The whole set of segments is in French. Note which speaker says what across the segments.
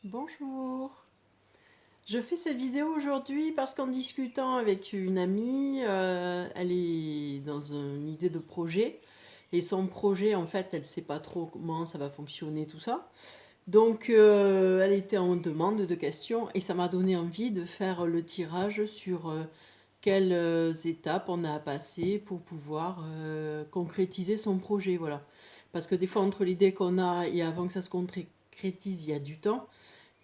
Speaker 1: Bonjour. Je fais cette vidéo aujourd'hui parce qu'en discutant avec une amie, elle est dans une idée de projet et son projet, en fait, elle ne sait pas trop comment ça va fonctionner, tout ça. Donc, elle était en demande de questions et ça m'a donné envie de faire le tirage sur quelles étapes on a à passer pour pouvoir concrétiser son projet, voilà. Parce que des fois, entre l'idée qu'on a et avant que ça se concrétise, il y a du temps.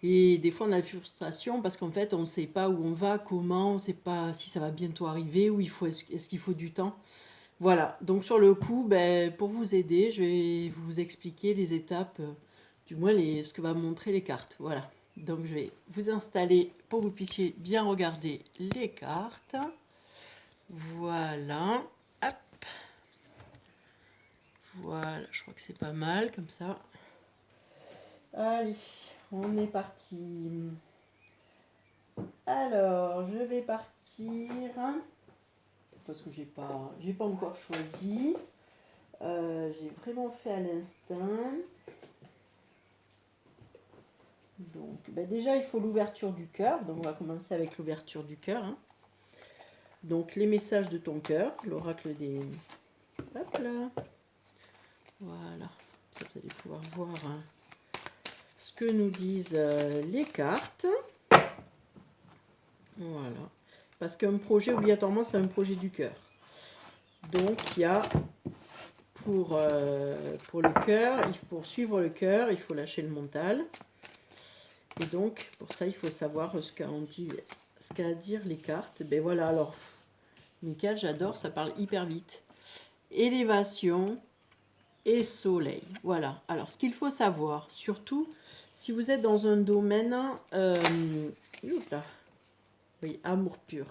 Speaker 1: Et des fois, on a la frustration parce qu'en fait, on ne sait pas où on va, comment, on ne sait pas si ça va bientôt arriver ou est-ce qu'il faut du temps. Voilà, donc sur le coup, ben, pour vous aider, je vais vous expliquer les étapes, du moins ce que va montrer les cartes. Voilà, donc je vais vous installer pour que vous puissiez bien regarder les cartes. Voilà, hop, voilà, je crois que c'est pas mal comme ça. Allez, on est parti. Alors, je vais partir parce que j'ai pas encore choisi. J'ai vraiment fait à l'instinct. Donc, ben déjà, il faut l'ouverture du cœur. Donc, on va commencer avec l'ouverture du cœur, hein. Donc, les messages de ton cœur, l'oracle des. Hop là. Voilà. Ça, vous allez pouvoir voir hein, ce que nous disent les cartes. Voilà. Parce qu'un projet, obligatoirement, c'est un projet du cœur. Donc, il y a pour le cœur, pour suivre le cœur, il faut lâcher le mental. Et donc, pour ça, il faut savoir ce qu'a à dire les cartes. Ben voilà, alors, Michael, j'adore, ça parle hyper vite. Élévation et soleil. Voilà. Alors, ce qu'il faut savoir, surtout, si vous êtes dans un domaine... oui, amour pur.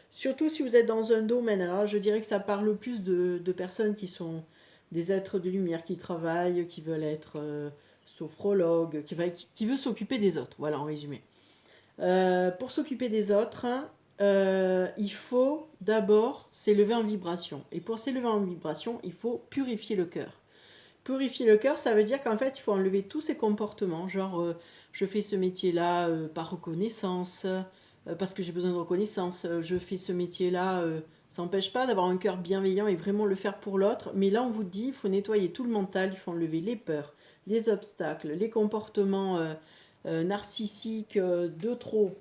Speaker 1: Surtout si vous êtes dans un domaine, alors je dirais que ça parle plus de personnes qui sont des êtres de lumière, qui travaillent, qui veulent être sophrologues, qui veulent s'occuper des autres, voilà en résumé. Pour s'occuper des autres, il faut d'abord s'élever en vibration. Et pour s'élever en vibration, il faut purifier le cœur. Purifier le cœur, ça veut dire qu'en fait, il faut enlever tous ces comportements, genre je fais ce métier-là par reconnaissance, parce que j'ai besoin de reconnaissance, je fais ce métier-là, ça n'empêche pas d'avoir un cœur bienveillant et vraiment le faire pour l'autre, mais là on vous dit, il faut nettoyer tout le mental, il faut enlever les peurs, les obstacles, les comportements narcissiques de trop,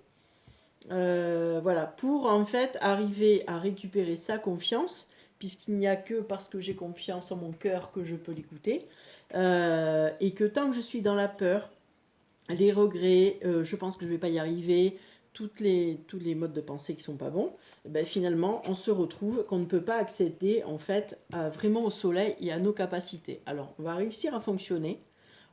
Speaker 1: voilà, pour en fait arriver à récupérer sa confiance, puisqu'il n'y a que parce que j'ai confiance en mon cœur que je peux l'écouter, et que tant que je suis dans la peur, les regrets, je pense que je ne vais pas y arriver, tous les modes de pensée qui sont pas bons, ben finalement on se retrouve qu'on ne peut pas accéder en fait vraiment au soleil et à nos capacités. Alors on va réussir à fonctionner,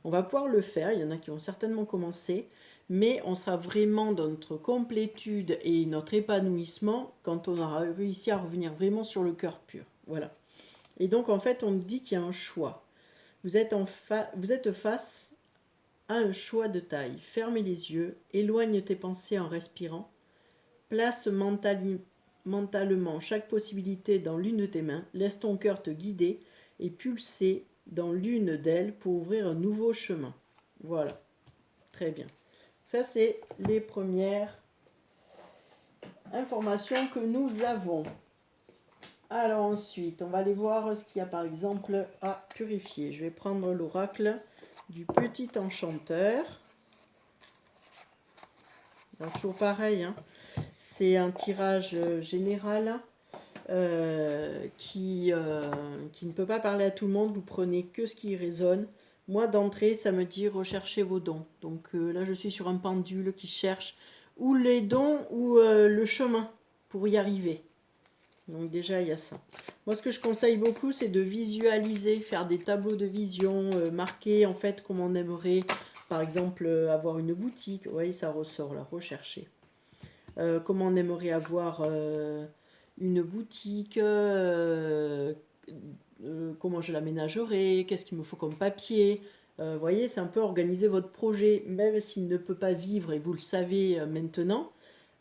Speaker 1: on va pouvoir le faire, il y en a qui vont certainement commencer, mais on sera vraiment dans notre complétude et notre épanouissement quand on aura réussi à revenir vraiment sur le cœur pur. Voilà. Et donc en fait on dit qu'il y a un choix. Vous êtes face à un choix de taille. Fermez les yeux, éloigne tes pensées en respirant, place mentalement chaque possibilité dans l'une de tes mains, laisse ton cœur te guider et pulser dans l'une d'elles pour ouvrir un nouveau chemin. Voilà, très bien. Ça, c'est les premières informations que nous avons. Alors ensuite, on va aller voir ce qu'il y a par exemple à purifier. Je vais prendre l'oracle du petit enchanteur. Alors, toujours pareil, hein. C'est un tirage général qui ne peut pas parler à tout le monde. Vous prenez que ce qui résonne. Moi, d'entrée, ça me dit recherchez vos dons. Donc là, je suis sur un pendule qui cherche ou les dons ou le chemin pour y arriver. Donc déjà, il y a ça. Moi, ce que je conseille beaucoup, c'est de visualiser, faire des tableaux de vision, marquer en fait comment on aimerait, par exemple, avoir une boutique. Vous voyez, ça ressort là, rechercher. Comment on aimerait avoir une boutique, comment je l'aménagerai, qu'est-ce qu'il me faut comme papier. Vous voyez, c'est un peu organiser votre projet, même s'il ne peut pas vivre, et vous le savez maintenant,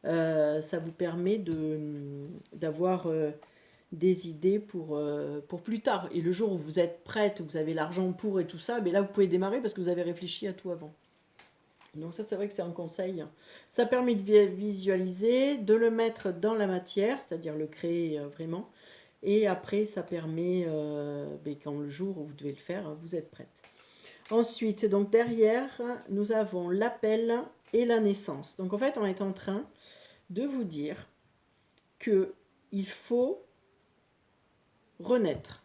Speaker 1: ça vous permet d'avoir des idées pour plus tard. Et le jour où vous êtes prête, vous avez l'argent pour et tout ça, mais là vous pouvez démarrer parce que vous avez réfléchi à tout avant. Donc ça, c'est vrai que c'est un conseil. Ça permet de visualiser, de le mettre dans la matière, c'est-à-dire le créer vraiment. Et après, ça permet, quand le jour où vous devez le faire, vous êtes prête. Ensuite, donc derrière, nous avons l'appel et la naissance. Donc en fait, on est en train de vous dire que il faut renaître.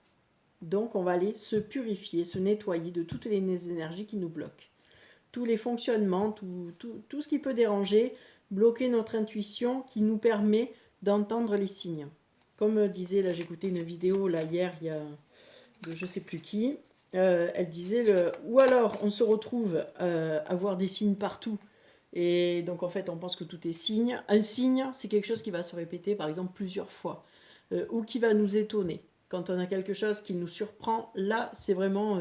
Speaker 1: Donc on va aller se purifier, se nettoyer de toutes les énergies qui nous bloquent. Tous les fonctionnements, tout ce qui peut déranger, bloquer notre intuition qui nous permet d'entendre les signes. Comme disait, là j'écoutais une vidéo là hier, il y a de je sais plus qui, elle disait, ou alors on se retrouve à voir des signes partout, et donc en fait on pense que tout est signe. Un signe, c'est quelque chose qui va se répéter par exemple plusieurs fois, ou qui va nous étonner. Quand on a quelque chose qui nous surprend, là c'est vraiment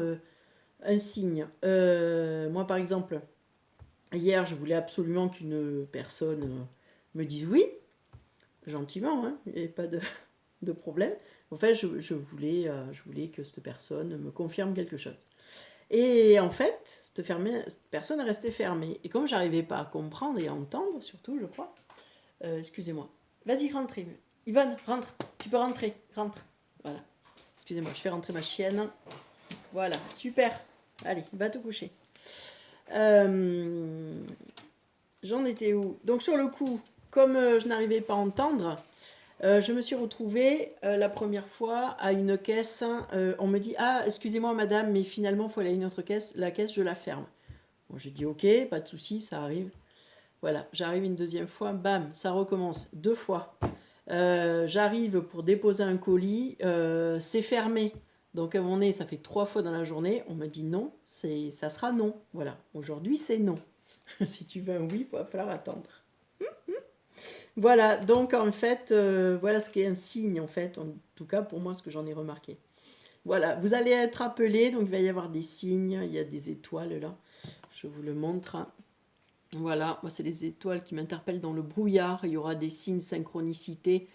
Speaker 1: un signe. Moi par exemple, hier je voulais absolument qu'une personne me dise oui, gentiment, hein, il n'y avait pas de problème. En fait, je voulais que cette personne me confirme quelque chose. Et en fait, cette personne est restée fermée. Et comme j'arrivais pas à comprendre et à entendre, surtout, je crois, excusez-moi. Vas-y, rentre. Yvonne, rentre. Tu peux rentrer. Rentre. Voilà. Excusez-moi, je fais rentrer ma chienne. Voilà, super. Allez, va te coucher. J'en étais où? Donc sur le coup, comme je n'arrivais pas à entendre, je me suis retrouvée la première fois à une caisse. On me dit: ah, excusez-moi madame, mais finalement il faut aller à une autre caisse. La caisse, je la ferme. Bon, j'ai dit ok, pas de souci, ça arrive. Voilà, j'arrive une deuxième fois, bam, ça recommence 2 fois. J'arrive pour déposer un colis, c'est fermé. Donc à mon nez, ça fait 3 fois dans la journée. On me dit non, ça sera non. Voilà, aujourd'hui c'est non. Si tu veux un oui, il va falloir attendre. Voilà, donc en fait, voilà ce qui est un signe en fait, en tout cas pour moi ce que j'en ai remarqué. Voilà, vous allez être appelé, donc il va y avoir des signes, il y a des étoiles là, je vous le montre. Voilà, moi c'est les étoiles qui m'interpellent dans le brouillard, il y aura des signes synchronicité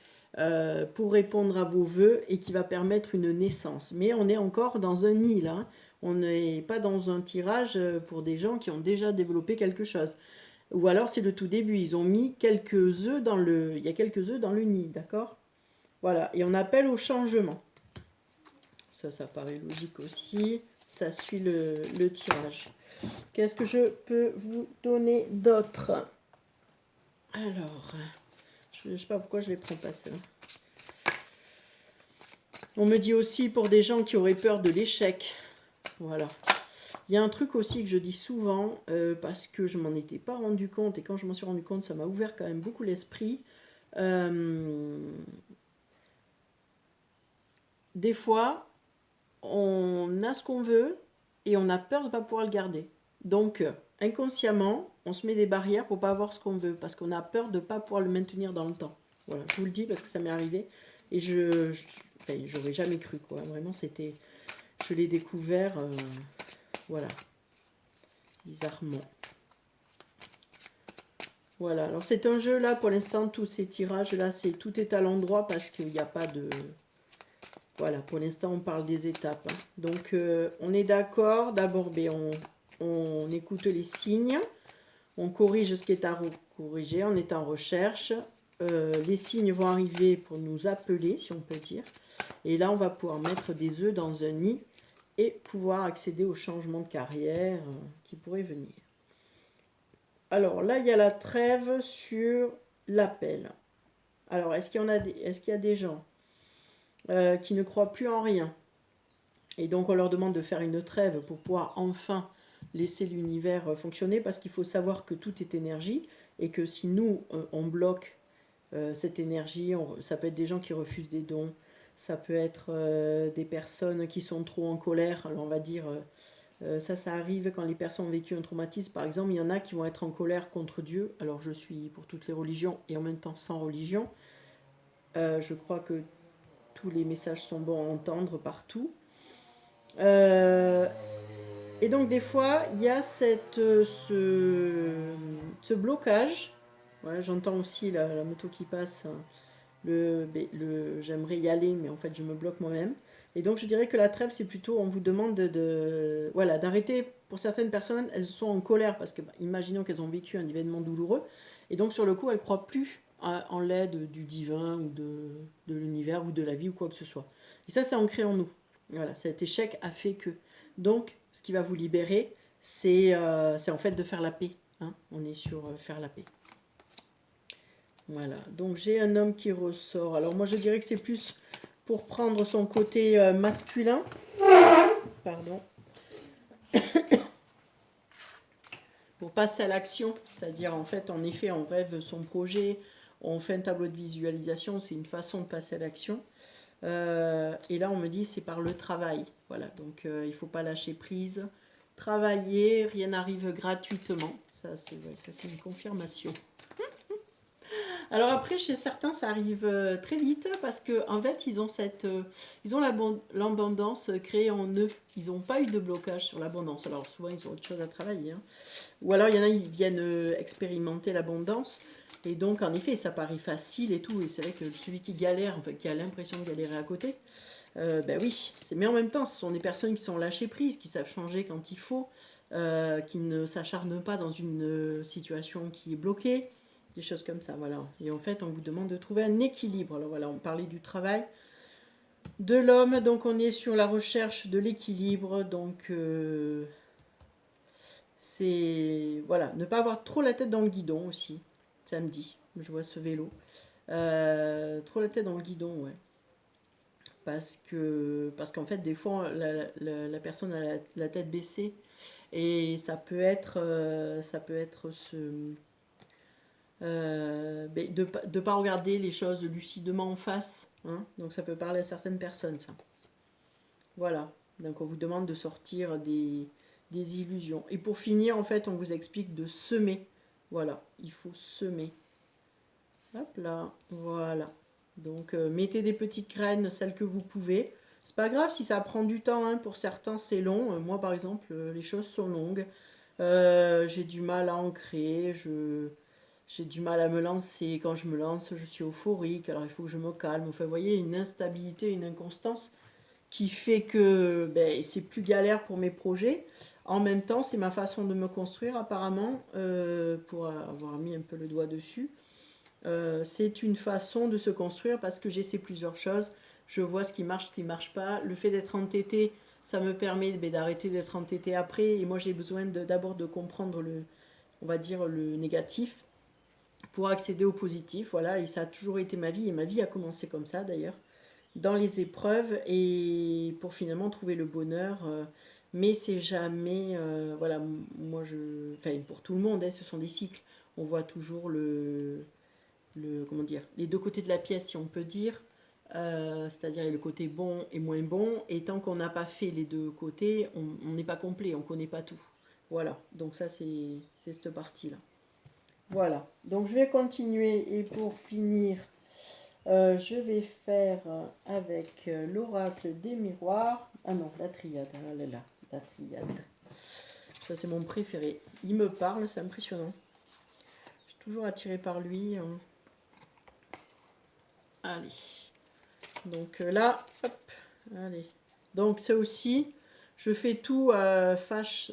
Speaker 1: pour répondre à vos vœux et qui va permettre une naissance. Mais on est encore dans un nid là, on n'est pas dans un tirage pour des gens qui ont déjà développé quelque chose. Ou alors c'est le tout début, ils ont mis quelques œufs dans le... Il y a quelques œufs dans le nid, d'accord? Voilà, et on appelle au changement. Ça paraît logique aussi, ça suit le tirage. Qu'est-ce que je peux vous donner d'autre? Alors, je ne sais pas pourquoi je les prends pas celles. On me dit aussi pour des gens qui auraient peur de l'échec. Voilà. Il y a un truc aussi que je dis souvent, parce que je m'en étais pas rendu compte, et quand je m'en suis rendu compte, ça m'a ouvert quand même beaucoup l'esprit. Des fois, on a ce qu'on veut, et on a peur de ne pas pouvoir le garder. Donc, inconsciemment, on se met des barrières pour ne pas avoir ce qu'on veut, parce qu'on a peur de ne pas pouvoir le maintenir dans le temps. Voilà, je vous le dis parce que ça m'est arrivé, et j'aurais jamais cru, quoi. Vraiment, je l'ai découvert, voilà, bizarrement. Voilà, alors c'est un jeu là, pour l'instant, tous ces tirages là, tout est à l'endroit parce qu'il n'y a pas de... Voilà, pour l'instant, on parle des étapes. Hein. Donc, on est d'accord. D'abord, on écoute les signes. On corrige ce qui est à corriger. On est en recherche. Les signes vont arriver pour nous appeler, si on peut dire. Et là, on va pouvoir mettre des œufs dans un nid et pouvoir accéder au changement de carrière qui pourrait venir. Alors là, il y a la trêve sur l'appel. Alors, est-ce qu'il y a des gens qui ne croient plus en rien? Et donc, on leur demande de faire une trêve pour pouvoir enfin laisser l'univers fonctionner, parce qu'il faut savoir que tout est énergie et que si nous, on bloque cette énergie, ça peut être des gens qui refusent des dons, ça peut être des personnes qui sont trop en colère. Alors, on va dire... ça arrive quand les personnes ont vécu un traumatisme. Par exemple, il y en a qui vont être en colère contre Dieu. Alors, je suis pour toutes les religions et en même temps sans religion. Je crois que tous les messages sont bons à entendre partout. Et donc, des fois, il y a ce blocage. Voilà, j'entends aussi la moto qui passe. J'aimerais y aller, mais en fait, je me bloque moi-même. Et donc je dirais que la trêve, c'est plutôt, on vous demande voilà, d'arrêter. Pour certaines personnes, elles sont en colère parce que, bah, imaginons qu'elles ont vécu un événement douloureux, et donc sur le coup, elles ne croient plus en l'aide du divin ou de l'univers ou de la vie ou quoi que ce soit. Et ça, c'est ancré en nous. Voilà, cet échec a fait que. Donc, ce qui va vous libérer, c'est en fait de faire la paix. Hein. On est sur faire la paix. Voilà, donc j'ai un homme qui ressort. Alors moi je dirais que c'est plus pour prendre son côté masculin. Pardon. Pour passer à l'action, c'est-à-dire en fait, en effet, on rêve son projet, on fait un tableau de visualisation, c'est une façon de passer à l'action. Et là, on me dit c'est par le travail. Voilà, donc il ne faut pas lâcher prise. Travailler, rien n'arrive gratuitement. Ça, c'est une confirmation. Alors après, chez certains, ça arrive très vite parce que en fait, ils ont l'abondance créée en eux. Ils n'ont pas eu de blocage sur l'abondance. Alors souvent, ils ont autre chose à travailler. Hein. Ou alors, il y en a, ils viennent expérimenter l'abondance. Et donc, en effet, ça paraît facile et tout. Et c'est vrai que celui qui galère, enfin, qui a l'impression de galérer à côté, ben oui. Mais en même temps, ce sont des personnes qui sont lâchées prises, qui savent changer quand il faut, qui ne s'acharnent pas dans une situation qui est bloquée. Des choses comme ça, voilà. Et en fait, on vous demande de trouver un équilibre. Alors voilà, on parlait du travail de l'homme, donc on est sur la recherche de l'équilibre. Donc c'est voilà, ne pas avoir trop la tête dans le guidon aussi. Samedi, je vois ce vélo. Trop la tête dans le guidon, ouais. Parce qu'en fait, des fois, la personne a la tête baissée et ça peut être de ne pas regarder les choses lucidement en face. Hein. Donc ça peut parler à certaines personnes, ça. Voilà. Donc on vous demande de sortir des illusions. Et pour finir, en fait, on vous explique de semer. Voilà, il faut semer. Hop là, voilà. Donc mettez des petites graines, celles que vous pouvez. C'est pas grave si ça prend du temps, hein. Pour certains c'est long. Moi par exemple, les choses sont longues. J'ai du mal à ancrer, j'ai du mal à me lancer. Quand je me lance, je suis euphorique, alors il faut que je me calme. Enfin, vous voyez, une instabilité, une inconstance qui fait que ben, c'est plus galère pour mes projets. En même temps, c'est ma façon de me construire apparemment, pour avoir mis un peu le doigt dessus. C'est une façon de se construire parce que j'essaie plusieurs choses. Je vois ce qui ne marche pas. Le fait d'être entêté, ça me permet d'arrêter d'être entêté après. Et moi, j'ai besoin d'abord de comprendre on va dire, le négatif pour accéder au positif. Voilà, et ça a toujours été ma vie. Et ma vie a commencé comme ça d'ailleurs, dans les épreuves et pour finalement trouver le bonheur. Mais c'est jamais, voilà, moi enfin pour tout le monde, hein, ce sont des cycles. On voit toujours comment dire, les deux côtés de la pièce, si on peut dire, c'est-à-dire le côté bon et moins bon, et tant qu'on n'a pas fait les deux côtés, on n'est pas complet, on ne connaît pas tout. Voilà, donc ça c'est cette partie-là. Voilà, donc je vais continuer, et pour finir, je vais faire avec l'oracle des miroirs. Ah non, la triade, ah là là, la triade. Ça c'est mon préféré. Il me parle, c'est impressionnant. Je suis toujours attirée par lui. Hein. Allez. Donc là, hop, allez. Donc ça aussi, je fais tout face,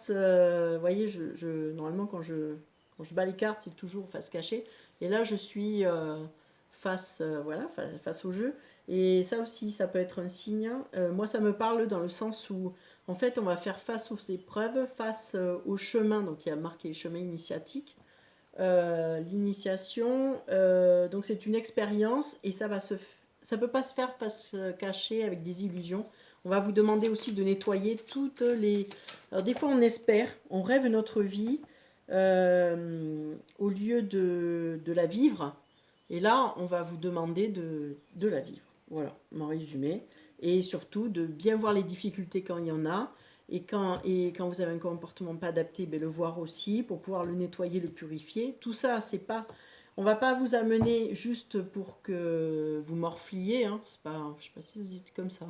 Speaker 1: vous voyez, normalement quand je bats les cartes, c'est toujours face cachée. Et là, je suis face, voilà, face au jeu. Et ça aussi, ça peut être un signe. Moi, ça me parle dans le sens où, en fait, on va faire face aux épreuves, face au chemin. Donc il y a marqué chemin initiatique. L'initiation, donc c'est une expérience et ça peut pas se faire face cachée avec des illusions. On va vous demander aussi de nettoyer toutes les. Alors des fois on espère, on rêve notre vie au lieu de la vivre. Et là on va vous demander de la vivre. Voilà, en résumé. Et surtout de bien voir les difficultés quand il y en a. Et quand vous avez un comportement pas adapté, ben le voir aussi pour pouvoir le nettoyer, le purifier. Tout ça, c'est pas, on va pas vous amener juste pour que vous morfliez. Hein. C'est pas, je sais pas si vous dites comme ça.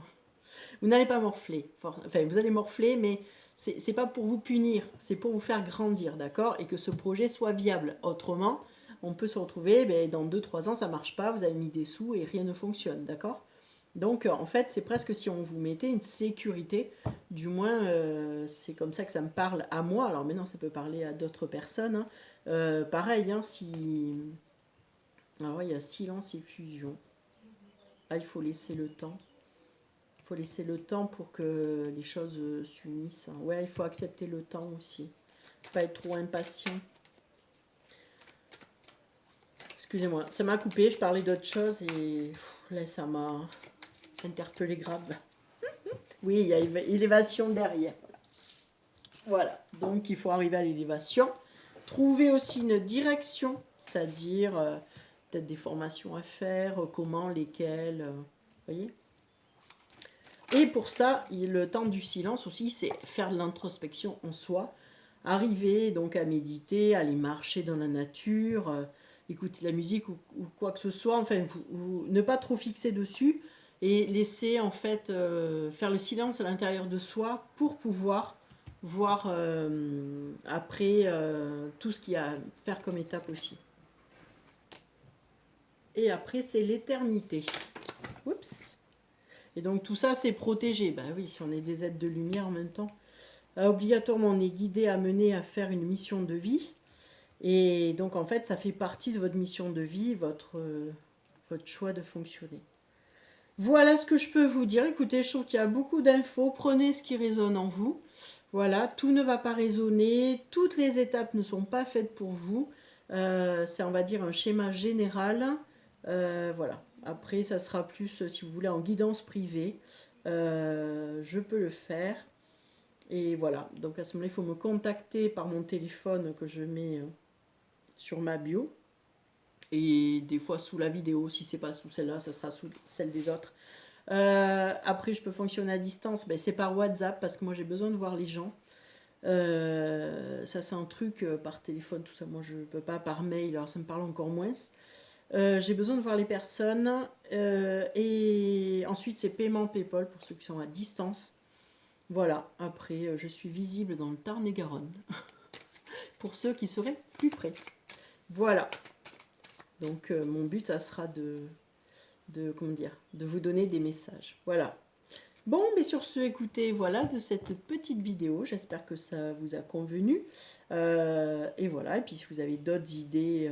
Speaker 1: Vous n'allez pas morfler. Enfin, vous allez morfler, mais c'est pas pour vous punir, c'est pour vous faire grandir, d'accord? Et que ce projet soit viable. Autrement, on peut se retrouver, ben, dans 2-3 ans, ça marche pas, vous avez mis des sous et rien ne fonctionne, d'accord? Donc, en fait, c'est presque si on vous mettait une sécurité. Du moins, c'est comme ça que ça me parle à moi. Alors maintenant, ça peut parler à d'autres personnes, hein. Pareil, hein, si... Alors, il y a silence et fusion. Ah, il faut laisser le temps. Il faut laisser le temps pour que les choses s'unissent. Ouais, il faut accepter le temps aussi. Pas être trop impatient. Excusez-moi, ça m'a coupé, je parlais d'autre chose et là, ça m'a interpellé grave. Oui, il y a élévation derrière. Voilà, donc il faut arriver à l'élévation. Trouver aussi une direction, c'est-à-dire peut-être des formations à faire, comment, lesquelles, voyez. Et pour ça, le temps du silence aussi, c'est faire de l'introspection en soi. Arriver donc à méditer, aller marcher dans la nature, écouter la musique ou quoi que ce soit. Enfin, ne pas trop fixer dessus et laisser en fait faire le silence à l'intérieur de soi pour pouvoir voir après tout ce qu'il y a à faire comme étape aussi. Et après, c'est l'éternité. Oups. Et donc tout ça, c'est protégé. Ben oui, si on est des êtres de lumière en même temps. Obligatoirement, on est guidé, amené à faire une mission de vie. Et donc en fait, ça fait partie de votre mission de vie, votre choix de fonctionner. Voilà ce que je peux vous dire. Écoutez, je trouve qu'il y a beaucoup d'infos. Prenez ce qui résonne en vous. Voilà, tout ne va pas résonner. Toutes les étapes ne sont pas faites pour vous. C'est, on va dire, un schéma général. Voilà. Après, ça sera plus, si vous voulez, en guidance privée. Je peux le faire. Et voilà. Donc à ce moment-là, il faut me contacter par mon téléphone que je mets sur ma bio. Et des fois sous la vidéo, si c'est pas sous celle-là, ça sera sous celle des autres. Après, je peux fonctionner à distance, ben, c'est par WhatsApp parce que moi j'ai besoin de voir les gens. Ça c'est un truc par téléphone, tout ça, moi je peux pas par mail, alors ça me parle encore moins. J'ai besoin de voir les personnes et ensuite c'est paiement PayPal pour ceux qui sont à distance. Voilà, après je suis visible dans le Tarn-et-Garonne pour ceux qui seraient plus près. Voilà, donc mon but ça sera comment dire, de vous donner des messages. Voilà. Bon, mais sur ce, écoutez, voilà de cette petite vidéo. J'espère que ça vous a convenu. Et voilà, et puis si vous avez d'autres idées,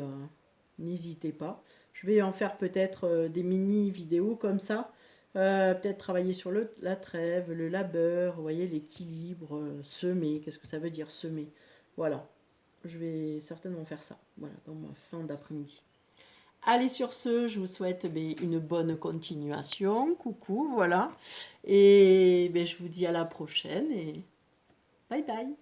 Speaker 1: n'hésitez pas. Je vais en faire peut-être des mini-vidéos comme ça. Peut-être travailler sur la trêve, le labeur, vous voyez, l'équilibre, semer. Qu'est-ce que ça veut dire semer? Voilà, je vais certainement faire ça, voilà, dans ma fin d'après-midi. Allez, sur ce, je vous souhaite une bonne continuation. Coucou, voilà. Et je vous dis à la prochaine et bye bye.